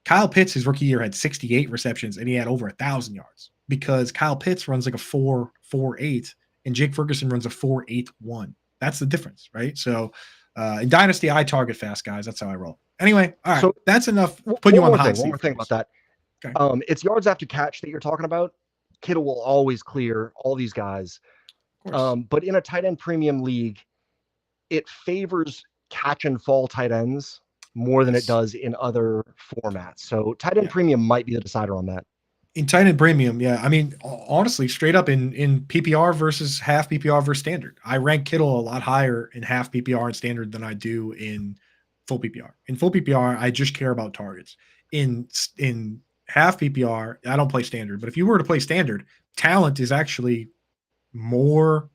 Kyle Pitts, his rookie year, had 68 receptions and he had over 1,000 yards, because Kyle Pitts runs like a 4.48 and Jake Ferguson runs a 4.81. That's the difference, right? So in Dynasty, I target fast guys. That's how I roll. Anyway, all right, So that's enough putting you on the hot seat. One more thing about that. Okay. It's yards after catch that you're talking about. Kittle will always clear all these guys. But in a tight end premium league, it favors catch and fall tight ends more than it does in other formats. So tight end premium might be the decider on that. In tight end premium, yeah. I mean, honestly, straight up in PPR versus half PPR versus standard, I rank Kittle a lot higher in half PPR and standard than I do in full PPR. In full PPR, I just care about targets. In half PPR, I don't play standard. But if you were to play standard, talent is actually more.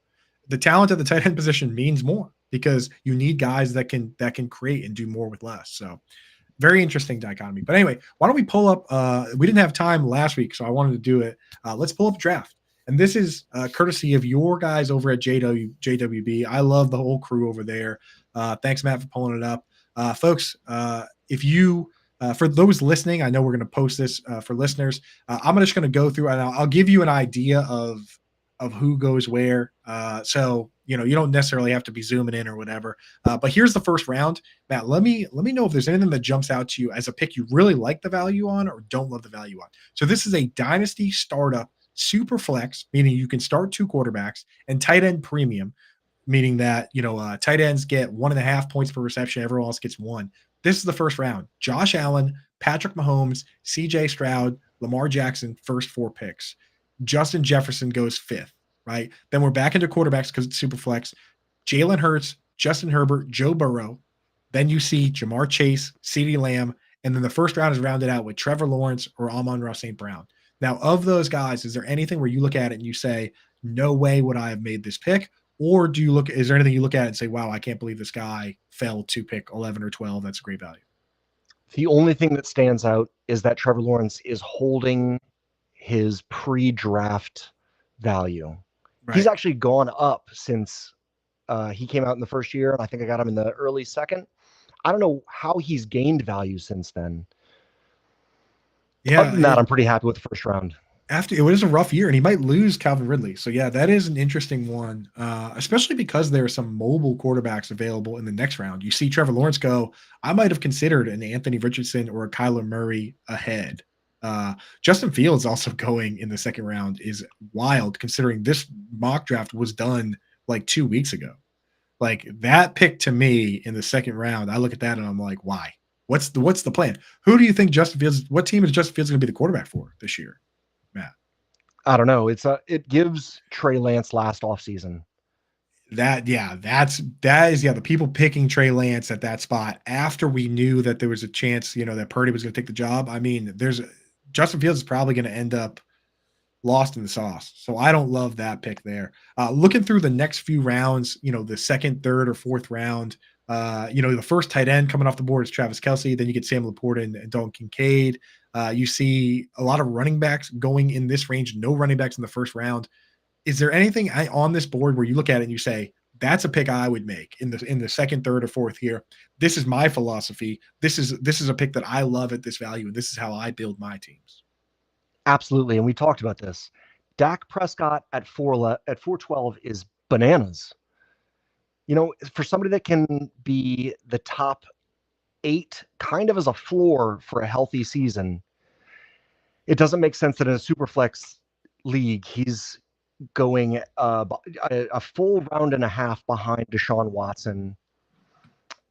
The talent at the tight end position means more because you need guys that can create and do more with less. So very interesting dichotomy. But anyway, why don't we pull up we didn't have time last week, so I wanted to do it. Let's pull up draft. And this is courtesy of your guys over at JWB. I love the whole crew over there. Thanks, Matt, for pulling it up. Folks, if you for those listening, I know we're going to post this for listeners. I'm just going to go through and I'll give you an idea of who goes where. So, you don't necessarily have to be zooming in or whatever. But here's the first round. Matt, let me know if there's anything that jumps out to you as a pick you really like the value on or don't love the value on. So this is a dynasty startup super flex, meaning you can start 2 quarterbacks, and tight end premium, meaning that, tight ends get 1.5 points per reception. Everyone else gets 1. This is the first round. Josh Allen, Patrick Mahomes, CJ Stroud, Lamar Jackson, first 4 picks. Justin Jefferson goes 5th, right? Then we're back into quarterbacks because it's super flex. Jalen Hurts, Justin Herbert, Joe Burrow. Then you see Jamar Chase, CeeDee Lamb, and then the first round is rounded out with Trevor Lawrence or Amon-Ra St. Brown. Now, of those guys, is there anything where you look at it and you say, no way would I have made this pick? Or is there anything you look at and say, wow, I can't believe this guy fell to pick 11 or 12. That's a great value. The only thing that stands out is that Trevor Lawrence is holding his pre-draft value. Right. He's actually gone up since he came out in the first year, and I think I got him in the early second. I don't know how he's gained value since then. Yeah, other than that, I'm pretty happy with the first round. It was a rough year, and he might lose Calvin Ridley. So, yeah, that is an interesting one, especially because there are some mobile quarterbacks available in the next round. You see Trevor Lawrence go, I might have considered an Anthony Richardson or a Kyler Murray ahead. Justin Fields also going in the second round is wild, considering this mock draft was done like 2 weeks ago. Like, that pick to me in the second round, I look at that and I'm like, why? What's the plan? Who do you think what team is Justin Fields going to be the quarterback for this year, Matt? I don't know. It gives Trey Lance last offseason. The people picking Trey Lance at that spot after we knew that there was a chance, that Purdy was going to take the job. I mean, Justin Fields is probably going to end up lost in the sauce. So I don't love that pick there. Looking through the next few rounds, the second, third, or fourth round, the first tight end coming off the board is Travis Kelce. Then you get Sam Laporta and Dalton Kincaid. You see a lot of running backs going in this range. No running backs in the first round. Is there anything on this board where you look at it and you say, that's a pick I would make in the second, third, or fourth here? This is my philosophy. This is a pick that I love at this value, and this is how I build my teams. Absolutely, and we talked about this. Dak Prescott at 412 is bananas. For somebody that can be the top 8 kind of as a floor for a healthy season, it doesn't make sense that in a super flex league, he's going a full round and a half behind Deshaun Watson,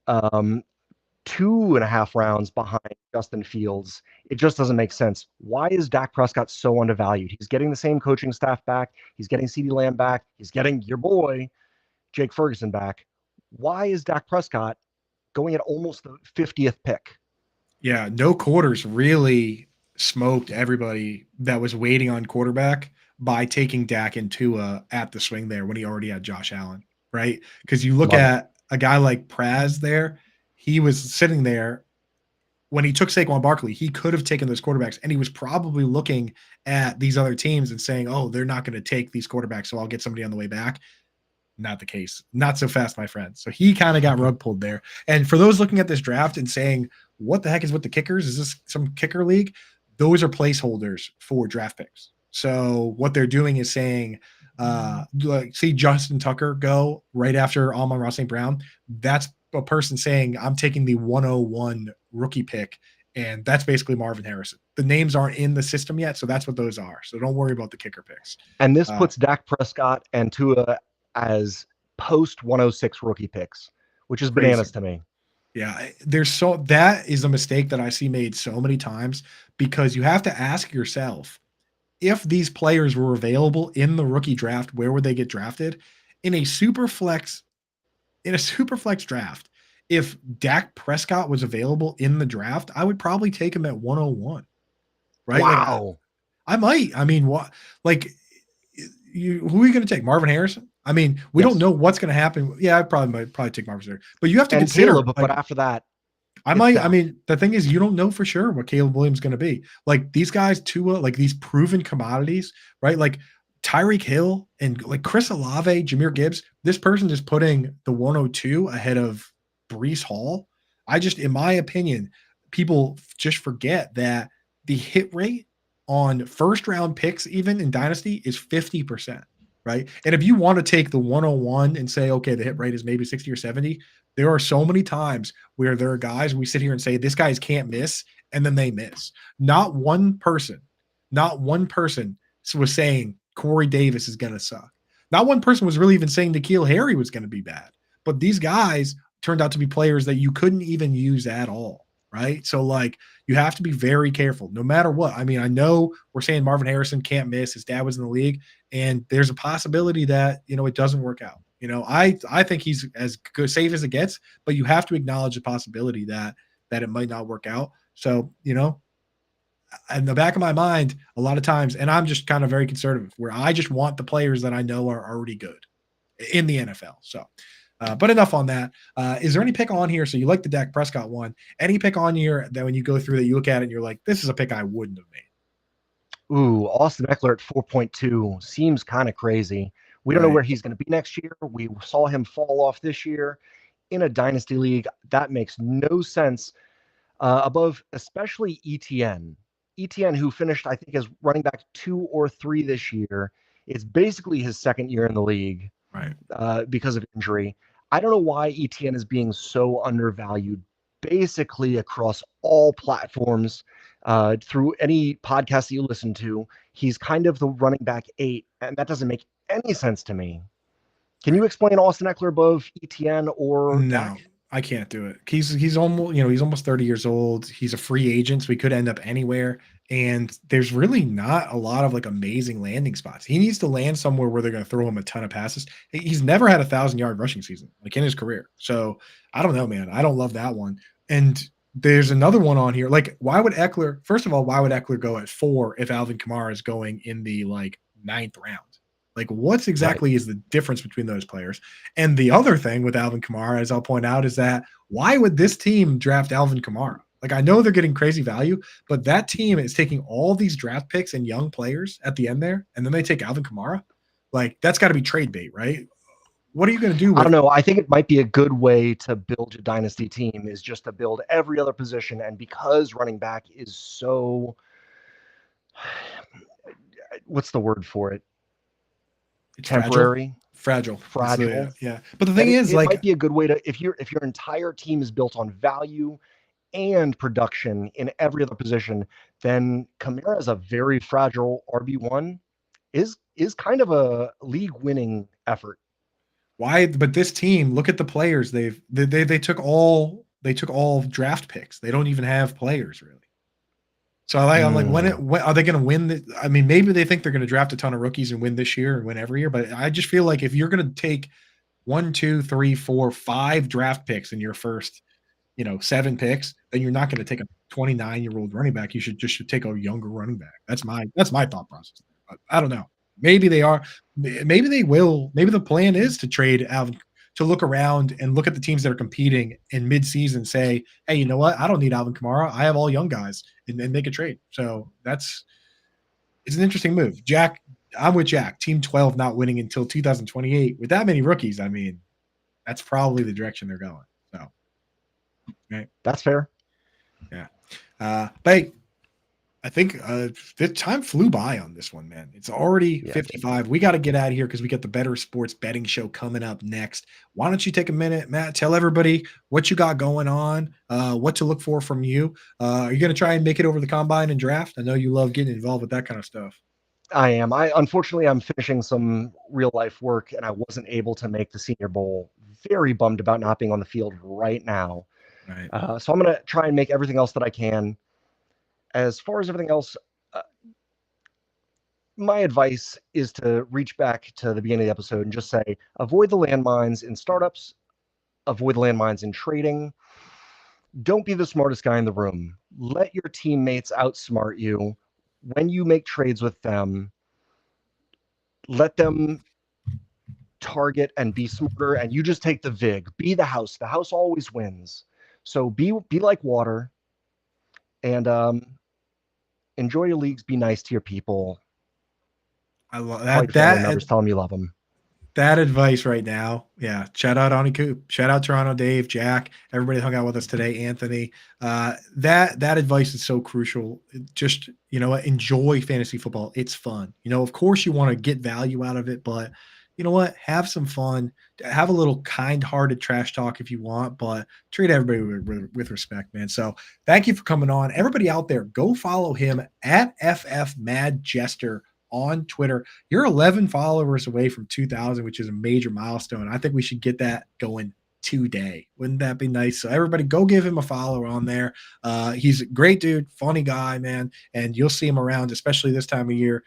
2.5 rounds behind Justin Fields. It just doesn't make sense. Why is Dak Prescott so undervalued? He's getting the same coaching staff back. He's getting CeeDee Lamb back. He's getting your boy, Jake Ferguson, back. Why is Dak Prescott going at almost the 50th pick? Yeah, no quarters really smoked everybody that was waiting on quarterback by taking Dak and Tua at the swing there when he already had Josh Allen, right? Because you look at a guy like Praz there, he was sitting there when he took Saquon Barkley. He could have taken those quarterbacks, and he was probably looking at these other teams and saying, oh, they're not going to take these quarterbacks, so I'll get somebody on the way back. Not the case. Not so fast, my friend. So he kind of got rug pulled there. And for those looking at this draft and saying, what the heck is with the kickers? Is this some kicker league? Those are placeholders for draft picks. So what they're doing is saying, like see Justin Tucker go right after Amon-Ra St. Brown. That's a person saying, I'm taking the 101 rookie pick. And that's basically Marvin Harrison. The names aren't in the system yet, so that's what those are. So don't worry about the kicker picks. And this puts Dak Prescott and Tua as post 106 rookie picks, which is Crazy. Bananas to me. Yeah, that is a mistake that I see made so many times, because you have to ask yourself, if these players were available in the rookie draft, where would they get drafted? In a super flex draft, if Dak Prescott was available in the draft, I would probably take him at 101. Right? Wow. Like, I might. I mean, what? Like, who are you going to take? Marvin Harrison? I mean, we don't know what's going to happen. Yeah, I might take Marvin Harrison, but you have to consider. Caleb, but after that, I might. I mean, the thing is, you don't know for sure what Caleb Williams is going to be. Like these guys, Tua, like these proven commodities, right? Like Tyreek Hill and like Chris Olave, Jahmyr Gibbs. This person is putting the 102 ahead of Breece Hall. In my opinion, people just forget that the hit rate on first round picks, even in Dynasty, is 50%. Right. And if you want to take the 101 and say, okay, the hit rate is maybe 60 or 70, there are so many times where there are guys we sit here and say, this guy's can't miss, and then they miss. Not one person was saying Corey Davis is going to suck. Not one person was really even saying N'Keal Harry was going to be bad. But these guys turned out to be players that you couldn't even use at all. Right. So, like, you have to be very careful no matter what. I mean, I know we're saying Marvin Harrison can't miss. His dad was in the league, and there's a possibility that, it doesn't work out. I think he's as good, safe as it gets, but you have to acknowledge the possibility that it might not work out. So, in the back of my mind, a lot of times, and I'm just kind of very conservative, where I just want the players that I know are already good in the NFL. So, but enough on that. Is there any pick on here? So you like the Dak Prescott one? Any pick on here that when you go through that you look at it and you're like, this is a pick I wouldn't have made? Ooh, Austin Eckler at 4.2 seems kind of crazy. We don't know where he's going to be next year. We saw him fall off this year in a dynasty league. That makes no sense. Above, especially ETN. ETN, who finished, I think, as running back 2 or 3 this year, is basically his second year in the league, right? Because of injury. I don't know why ETN is being so undervalued, basically across all platforms. Through any podcast that you listen to, he's kind of the running back 8, and that doesn't make any sense to me. Can you explain Austin Eckler above ETN or no? Dak? I can't do it. He's almost 30 years old. He's a free agent, so he could end up anywhere. And there's really not a lot of like amazing landing spots. He needs to land somewhere where they're going to throw him a ton of passes. He's never had 1,000-yard rushing season like in his career. So I don't know, man. I don't love that one. And there's another one on here. Like, first of all, why would Eckler go at 4 if Alvin Kamara is going in the 9th round? Like, what's exactly is the difference between those players? And the other thing with Alvin Kamara, as I'll point out, is that why would this team draft Alvin Kamara? Like, I know they're getting crazy value, but that team is taking all these draft picks and young players at the end there, and then they take Alvin Kamara. Like, that's got to be trade bait, right? What are you going to do? I don't know. I think it might be a good way to build a dynasty team is just to build every other position. And because running back is so, what's the word for it? It's temporary, fragile. Yeah. But the thing thing is, it might be a good way to, if your entire team is built on value and production in every other position, then Kamara is a very fragile RB1 is kind of a league winning effort. Why? But this team, look at the players they took all draft picks. They don't even have players really. So I'm like, when are they going to win? I mean, maybe they think they're going to draft a ton of rookies and win this year and win every year. But I just feel like if you're going to take 1, 2, 3, 4, 5 draft picks in your first, 7 picks, then you're not going to take a 29-year-old running back. You should take a younger running back. That's my thought process. But I don't know. Maybe they are. Maybe they will. Maybe the plan is to trade Alvin, to look around and look at the teams that are competing in midseason, say, hey, you know what? I don't need Alvin Kamara. I have all young guys, and make a trade. So it's an interesting move. Jack, I'm with Jack. Team 12 not winning until 2028 with that many rookies. I mean, that's probably the direction they're going. So, right. That's fair. Yeah. But hey, I think the time flew by on this one, man. It's already Yeah, 55. We got to get out of here because we got the Better Sports Betting Show coming up next. Why don't you take a minute, Matt? Tell everybody what you got going on, what to look for from you. Are you going to try and make it over the combine and draft? I know you love getting involved with that kind of stuff. I am. Unfortunately, I'm finishing some real life work, and I wasn't able to make the Senior Bowl. Very bummed about not being on the field right now. Right. So I'm going to try and make everything else that I can. As far as everything else, my advice is to reach back to the beginning of the episode and just say, avoid the landmines in startups, avoid the landmines in trading. Don't be the smartest guy in the room. Let your teammates outsmart you. When you make trades with them, let them target and be smarter, and you just take the vig. Be the house. The house always wins. So be like water, and enjoy your leagues. Be nice to your people. I love Call your that. family members. Tell them you love them. That advice right now. Yeah. Shout out Ani Coop. Shout out Toronto Dave, Jack, everybody that hung out with us today, Anthony. That advice is so crucial. Just, you know what, enjoy fantasy football. It's fun. You know, of course you want to get value out of it, but you know what? Have some fun. Have a little kind-hearted trash talk if you want, but treat everybody with respect, man. So thank you for coming on. Everybody out there, go follow him at FF Mad Jester on Twitter. You're 11 followers away from 2,000, which is a major milestone. I think we should get that going today. Wouldn't that be nice? So everybody go give him a follow on there. He's a great dude, funny guy, man. And you'll see him around, especially this time of year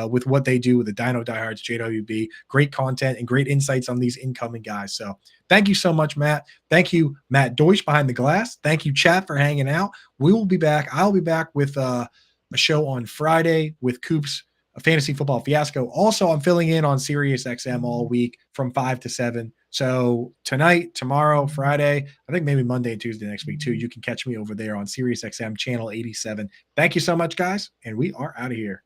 with what they do with the Dino Diehards, JWB. Great content and great insights on these incoming guys. So thank you so much, Matt. Thank you, Matt Deutsch behind the glass. Thank you, chat, for hanging out. We will be back. I'll be back with a show on Friday with Coop's a fantasy football fiasco. Also, I'm filling in on Sirius XM all week from 5 to 7. So tonight, tomorrow, Friday, I think maybe Monday and Tuesday next week too, you can catch me over there on Sirius XM channel 87. Thank you so much, guys, and we are out of here.